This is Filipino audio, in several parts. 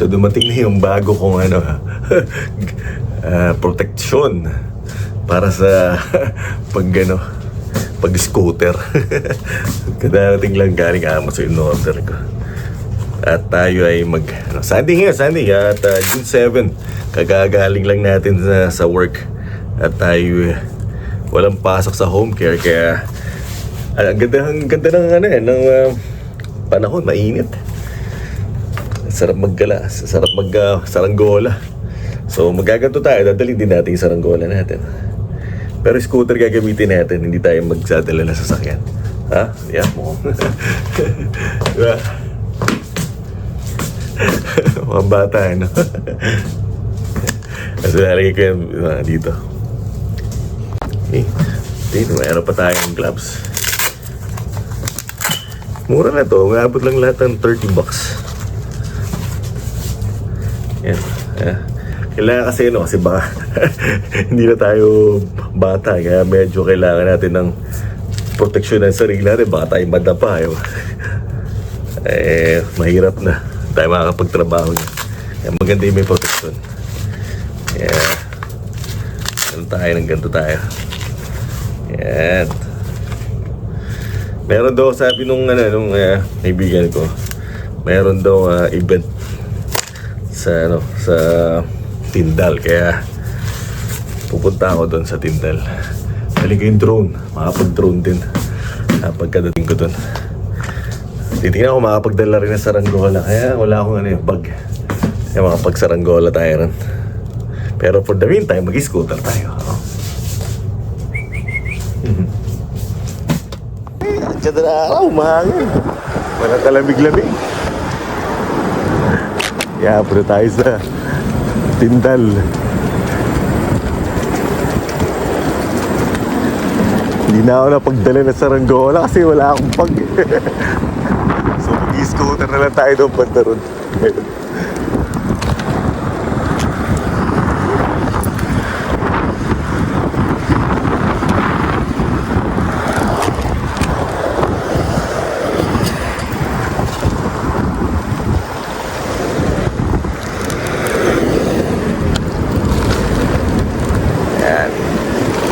So dumating na yung bago kong ano, proteksyon para sa pag scooter. Kadarating lang galing Amos yung order ko. At tayo ay Sunday at June 7 kagagaling lang natin sa work. At tayo walang pasok sa home care, kaya ang ganda ng panahon, mainit. Sarap maggala, sarap saranggola. So magaganto tayo, dadalhin din natin yung saranggola natin. Pero scooter gagamitin natin, hindi tayo magsadala na sasakyan. Ha? Yeah, mo. Diba? Mga bata, ano? Kasi nalagay ko yung dito. Dito, mayroon pa tayong gloves. Mura na to, umabot lang lahat ng $30. Yan. Kailangan kasi kasi baka hindi na tayo bata, kaya medyo kailangan natin ng proteksyon ng sarili natin. Baka tayo madapa, mahirap na tayo makakapagtrabaho niya. Kaya maganda yung may proteksyon. Kaya ganito tayo. Yan. Meron daw, sabi nung kaibigan ko, meron daw event sa Tindal, kaya pupunta ako doon sa Tindal. Dali ko yung drone, makapag-drone din pagkadating ko doon. Titingnan ko makapagdala rin ng saranggola, kaya wala akong bag. Kaya makapag-saranggola tayo rin. Pero for the meantime, mag-scooter tayo. Diyan na araw, mahangin. Wala talamig-lamig. Kaya punta tayo sa Tindal. Hindi na ako napagdala ng saranggola kasi wala akong pag. So mag-scooter na lang tayo doon banda ron.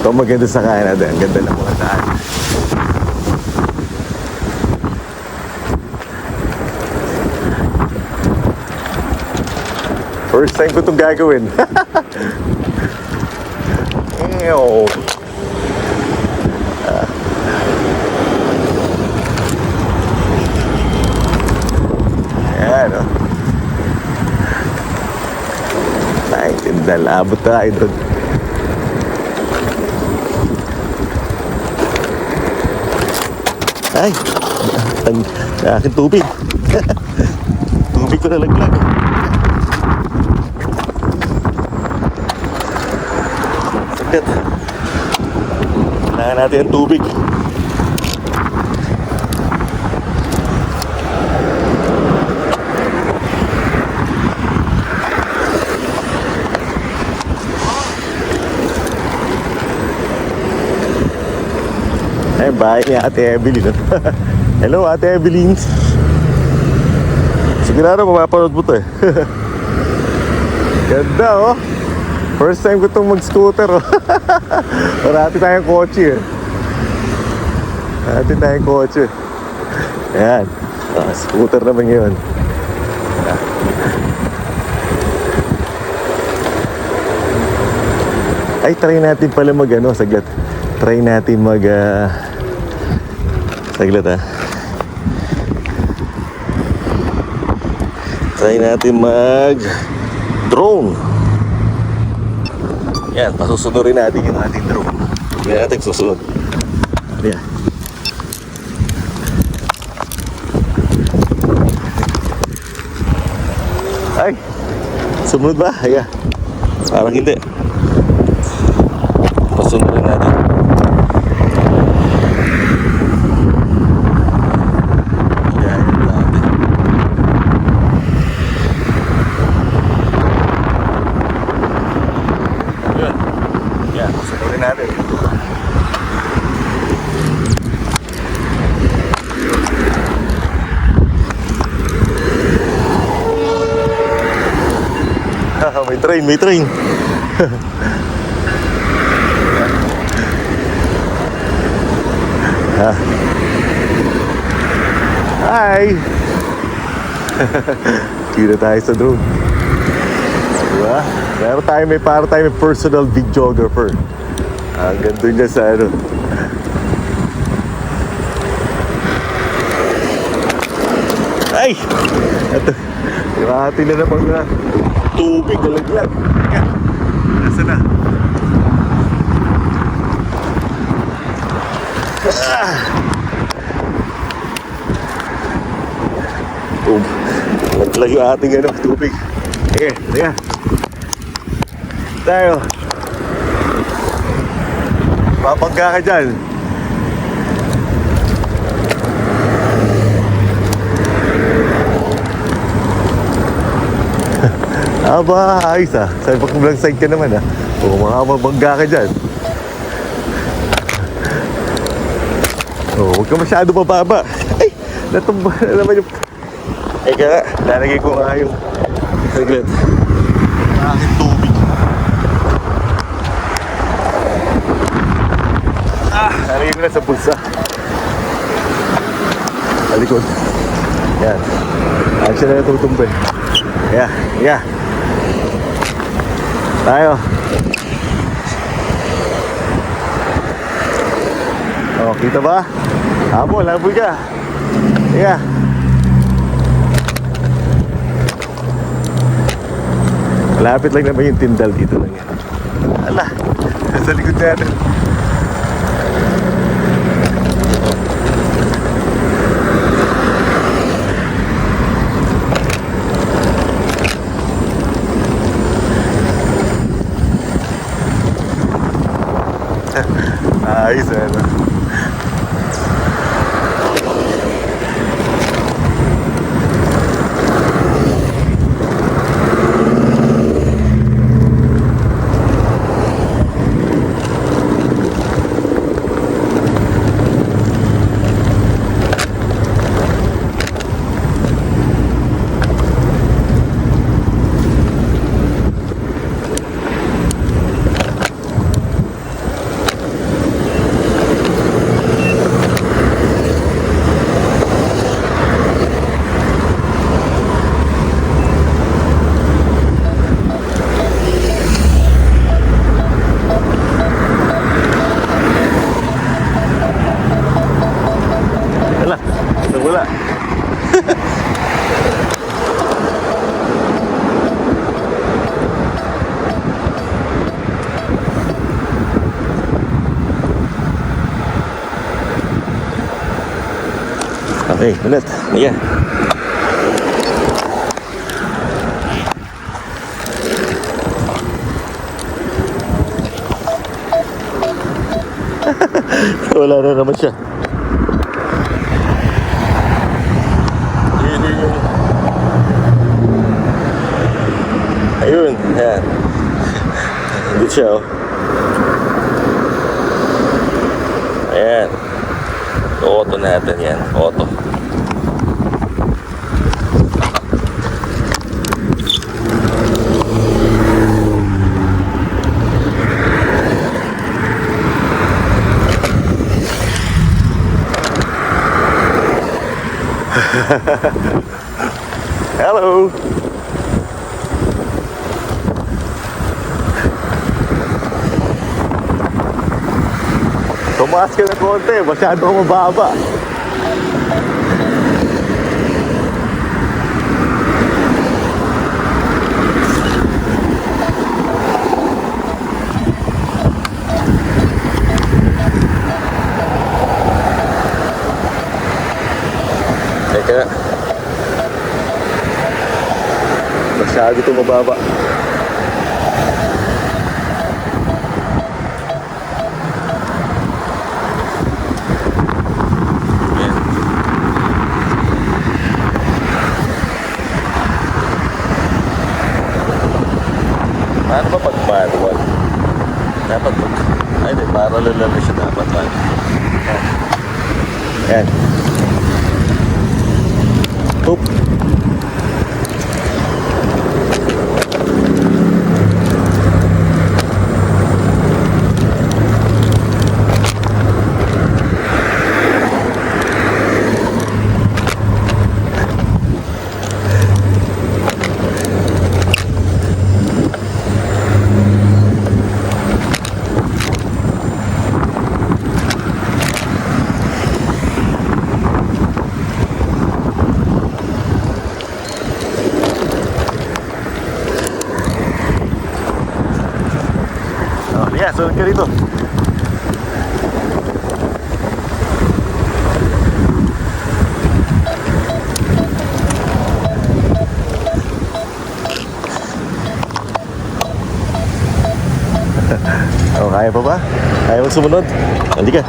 Ito maganda sa Canada, ang ganda ng mga daan. First time ko itong gagawin. Ayan, Tindal, abot tayo doon. Ay, ang aking tubig. Tubig ko nalaglag. Sakit. Kailangan natin ang tubig. Ay, bahay ni Ate Evelyn. Hello, Ate Evelyn. Sigurado mapapanood mo to Ganda, First time ko itong mag-scooter, Parati tayong kotse, Ayan. Scooter naman yun. Ay, try natin pala saglit. Try natin saglit Try natin drone. Yan, pasusunurin natin yung ating drone. Hindi natin susunod. Yan. Ay, sumunod ba? Ayan. Parang hindi. Pasunurin natin. train, may train. Hi! Kira tayo sa drone. Diba? May para tayo may personal videographer. Hanggang doon niya sa ano. Ay! Ito. Hati na naman na tubig na laglag. Nasa na? Laglag yung ating ano, tubig. Teka. Tayo. Papagka ka dyan. Aba, ayos ah. Sabi pa kung side ka naman ah. O makakabangga ka dyan. Huwag ka masyado mababa. Ay, natumba na naman yung... Ay ka, lalagay ko nga yung... Saglit. Aking tubig. Lalagay ko na sa bulsa. Alikod. Yan. Ayos siya na natutumbay. Yeah. Tayo. Oh, kita ba? Habol ka. Yeah. Malapit lang naman yung tindal dito lang yan. Ala, nasa likod natin. Ayos ano. Wala. Okay, ulit. Ayan. Wala na naman siya. Ayun, yan. Hindi siya, oh. Ayan. Auto natin yan, auto. Hello. Tumaas ka na konti, masyado mababa. Teka. Masyado ito mababa. Paano ba pag manual? Dapat pag... Ay, di, parallel lang siya dapat. Ayan. Oop. Kaya, sunod ka rito. Oh, kaya pa ba? Kaya mo sumunod? Halika.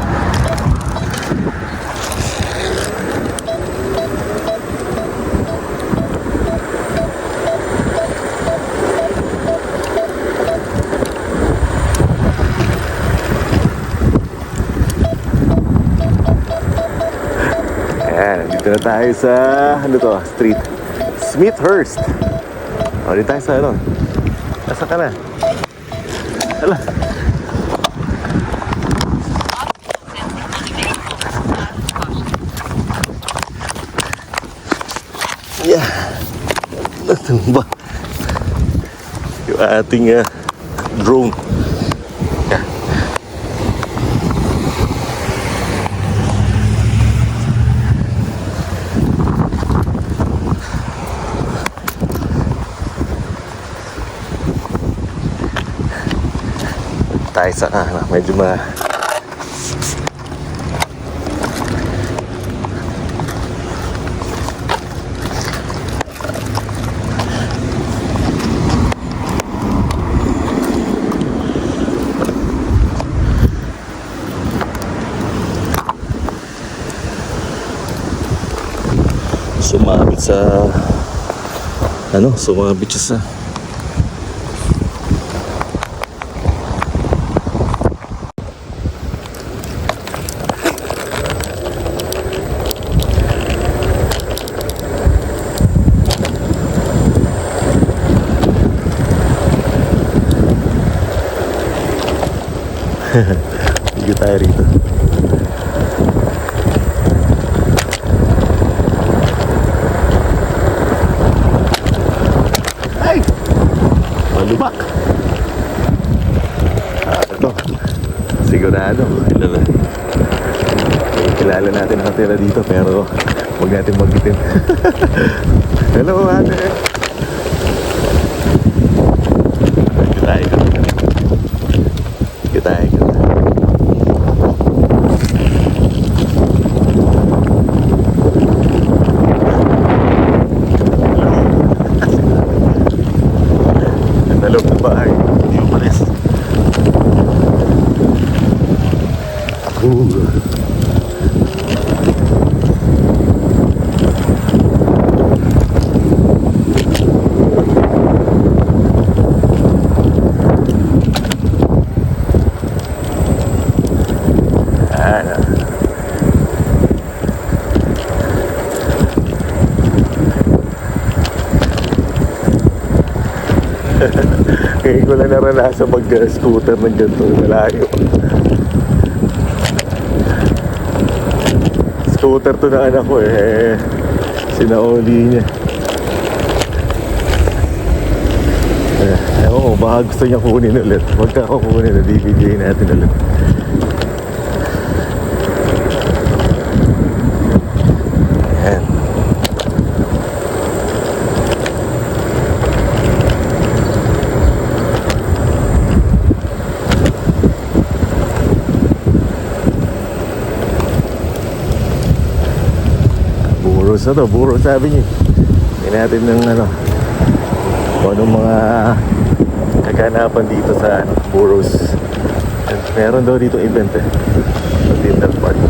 Ayan, dito na tayo sa, ano to, street Smithhurst. O, dito tayo sa ano. Nasa ka na? Hala. Yeah. Ano ba? Yung ating drone. Yeah. Tayo sa medyo sumabit sa sumabit siya sa Hindi tayo rito. Ay! Malubak! Ito. Sigurado. Kilala natin ang tira dito pero huwag natin magitin. Hello, ate! Dito tayo. Dito tayo. Nalog ng bahay. Hindi mo pares. Ngayon ko lang naranasan mag-scooter ng ganito malayo. Scooter to na anak ko sinauli niya. Ewan ko, baka gusto niya kunin ulit. Pagka ko kunin na DVD natin ulit. Ayan. Burros na to, Burros Avenue. Hindi natin ng kung anong mga kaganapan dito sa Burros. Meron daw dito event sa dinner party.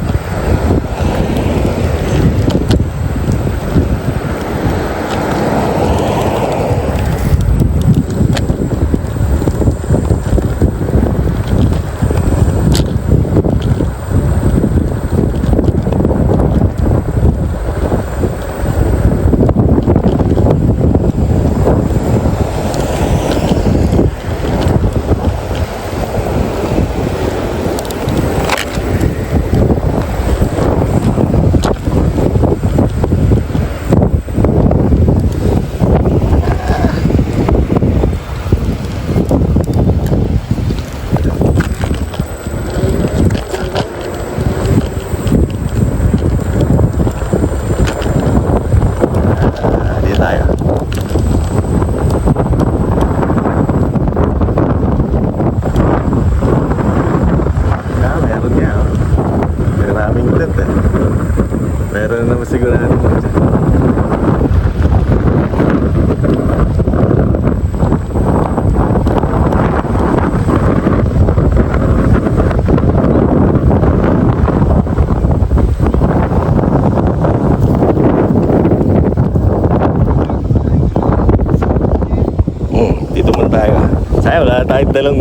Kahit dalang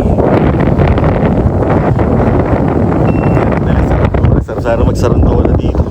sana magsarandola dito.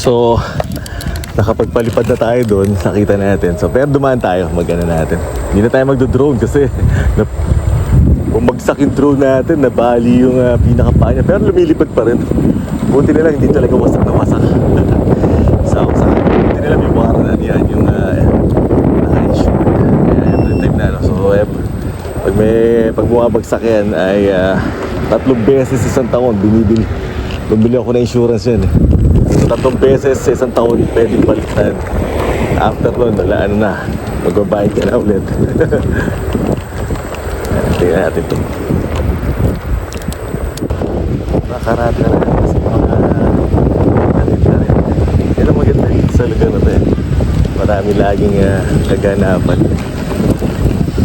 So, nakapagpalipad na tayo doon, nakita natin. So, pero dumaan tayo, mag-ano natin. Hindi na tayo magdo-drone kasi bumagsak yung drone natin, nabali yung pinakapaa niya. Pero lumilipad pa rin. Buti na lang, hindi talaga wasak na wasak. So, buti na lang yung warna yan, yung naka-issue. Every time na, no? So, pag bumabagsak yan ay 3 beses isang taon bumili ako na insurance yan. 3 beses sa isang taon pwedeng baliktad. After nun, wala ano na, magbabayad ka na ulit. Tingnan natin ito. Nakarata na lang kasi mga alit na rin. Yan ang maganda sa lugar na ito eh. Marami laging kaganapan.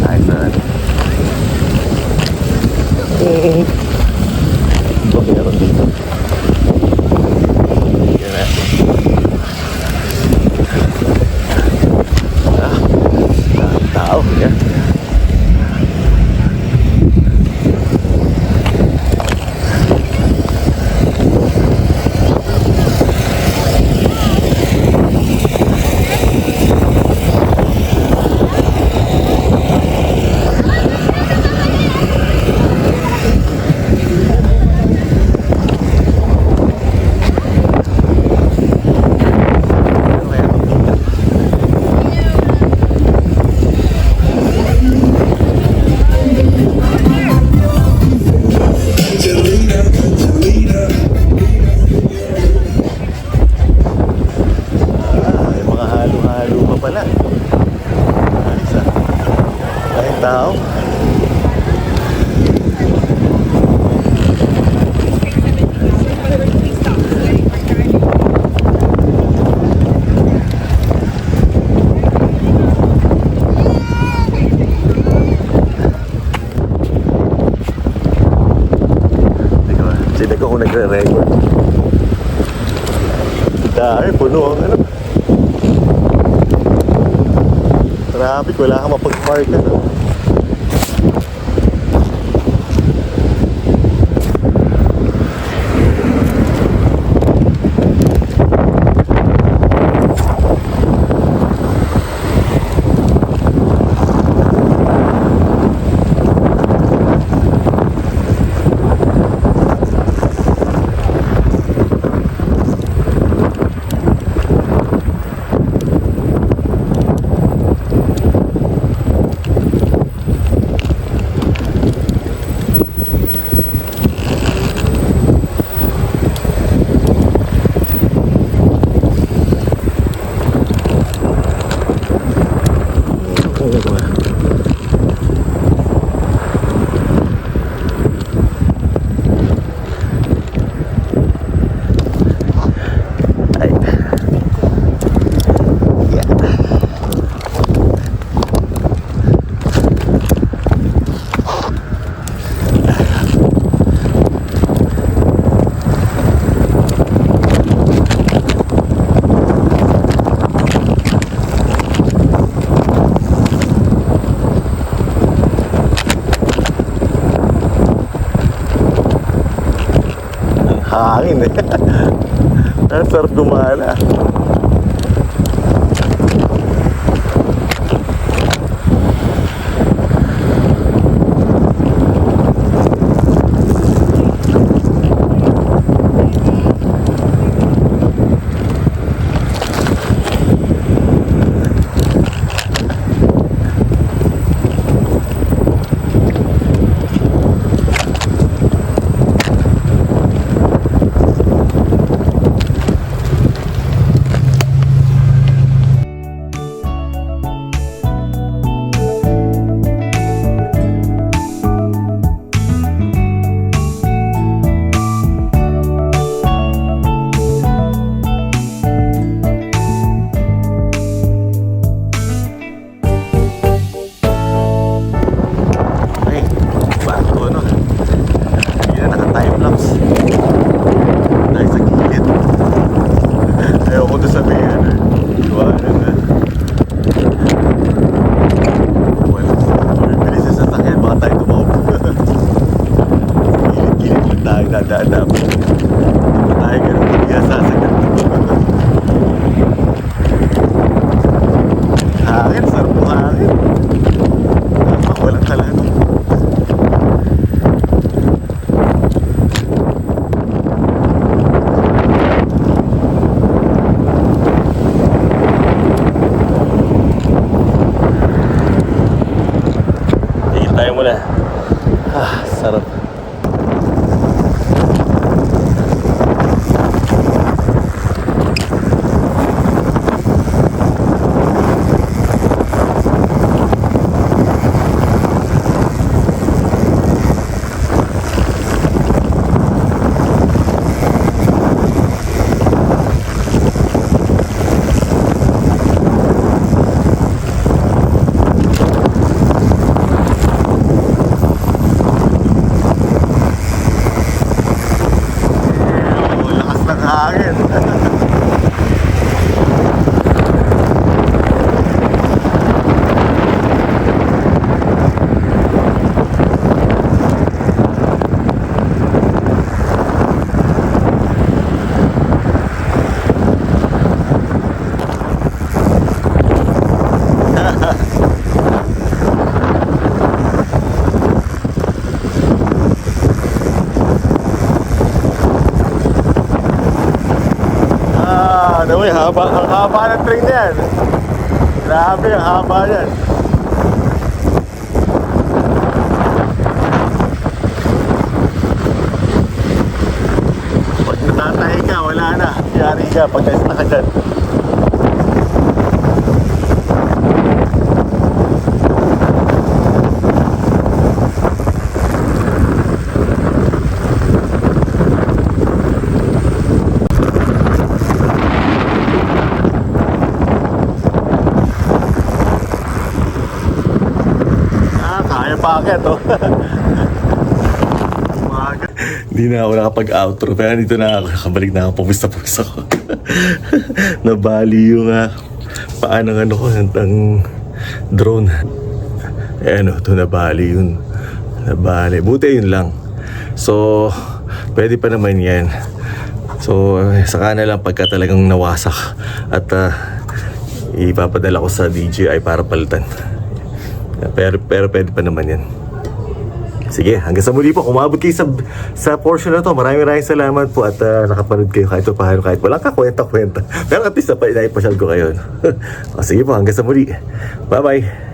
Ayos na rin. Ito meron dito. Tao, yan. Tao. Sila ko kung nagre-record. Dahil puno ang ano. Ito Traffic, wala kang mapag-park na. Hangin eh. Ang sarap gumala. Dadaan hindi pa tayo ganun pag-iasa sa ganun. Hangin, sarap ng hangin. Walang talaga. Tingin tayo muna. Sarap. Hangin. Uy, ang haba ng train na yan. Grabe, ang haba yan. Pag natatahi ka, wala na. Yari ka pag nasa ka dyan. Bakit oh? Hindi na ako nakapag-outro. Pero dito na ako, nakabalik na ako, pumista-pumista ako. Nabali yung paano ano ko, ang drone. Eh ano, ito nabali yun. Nabali. Buti yun lang. So, pwede pa naman yan. So, saka na lang pagka talagang nawasak. At ipapadala ko sa DJI para palitan. Pero pwede pa naman yan. Sige, hanggang sa muli po. Umabot kayo sa portion na to. Maraming salamat po at nakapanood kayo kahit paano, kahit walang kakwenta-kwenta. Pero at least naipasyal ko kayo. O, sige po, hanggang sa muli. Bye-bye.